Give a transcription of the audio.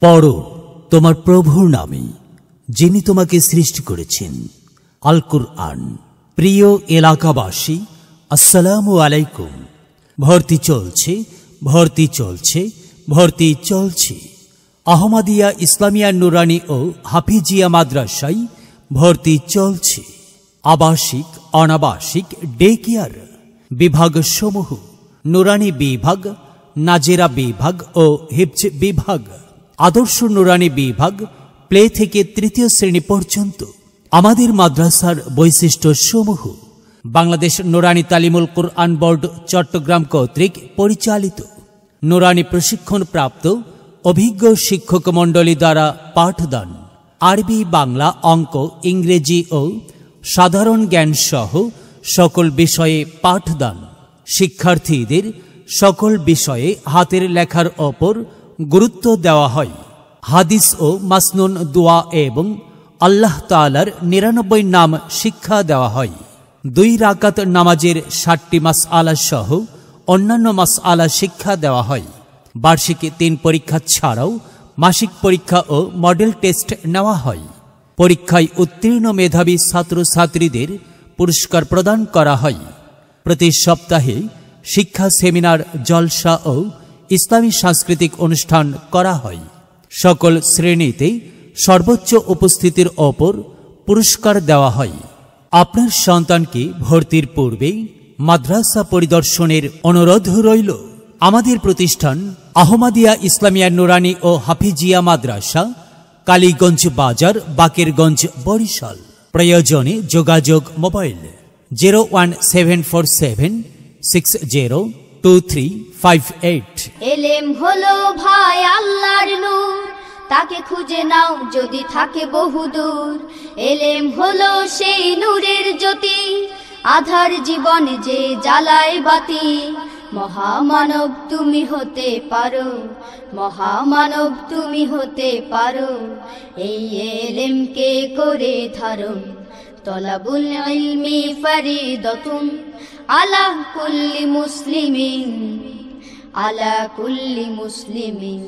পড়ো তোমার প্রভুর নামে যিনি তোমাকে সৃষ্টি করেছেন। আল কুরআন। প্রিয় এলাকাবাসী, আসসালামু আলাইকুম। ভর্তি চলছে, ভর্তি চলছে, ভর্তি চলছে। আহমদিয়া ইসলামিয়া নুরানি ও হাফিজিয়া মাদ্রাসায় ভর্তি চলছে। আবাসিক, অনাবাসিক, ডে কেয়ার বিভাগ সমূহ, নুরানি বিভাগ, নাজেরা বিভাগ ও হিফজ বিভাগ, আদর্শ নুরানি বিভাগ প্লে থেকে তৃতীয় শ্রেণী পর্যন্ত। আমাদের মাদ্রাসার বৈশিষ্ট্য সমূহ: বাংলাদেশ নুরানি তালিমুল কুরআন বোর্ড চট্টগ্রাম কর্তৃক পরিচালিত, নুরানি প্রশিক্ষণ প্রাপ্ত অভিজ্ঞ শিক্ষক মণ্ডলী দ্বারা পাঠদান, আরবি, বাংলা, অঙ্ক, ইংরেজি ও সাধারণ জ্ঞান সহ সকল বিষয়ে পাঠদান। শিক্ষার্থীদের সকল বিষয়ে হাতের লেখার ওপর গুরুত্ব দেওয়া হয়। হাদিস ও মাসনুন দোয়া এবং আল্লাহ তাআলার ৯৯ নাম শিক্ষা দেওয়া হয়। ২ রাকাত নামাজের ৬০টি মাসআলা সহ অন্যান্য মাসআলা শিক্ষা দেওয়া হয়। বার্ষিক ৩ পরীক্ষা ছাড়াও মাসিক পরীক্ষা ও মডেল টেস্ট নেওয়া হয়। পরীক্ষায় উত্তীর্ণ মেধাবী ছাত্রছাত্রীদের পুরস্কার প্রদান করা হয়। প্রতি সপ্তাহে শিক্ষা সেমিনার, জলসা ও ইসলামী সাংস্কৃতিক অনুষ্ঠান করা হয়। সকল শ্রেণীতে সর্বোচ্চ উপস্থিতির ওপর পুরস্কার দেওয়া হয়। আপনার সন্তানকে ভর্তির পূর্বেই মাদ্রাসা পরিদর্শনের অনুরোধ রইল। আমাদের প্রতিষ্ঠান আহমদিয়া ইসলামিয়া নুরানি ও হাফিজিয়া মাদ্রাসা, কালীগঞ্জ বাজার, বাকেরগঞ্জ, বরিশাল। প্রয়োজনে যোগাযোগ মোবাইল 01747602358। এলেম হলো ভাই আল্লাহর নূর, তাকে খুঁজে নাও যদি থাকে বহুদূর। এলেম হলো সেই নূরের জ্যোতি, আধার জীবন যে জ্বালায় বাতি। মহামানব তুমি হতে পারো, মহামানব তুমি হতে পারো। এই এলেমকে করে ধারণ, তলাবুল ইলমি ফরিদাতুন আলা কুল্লি মুসলিমিন, আলা কুল্লি মুসলিমিন।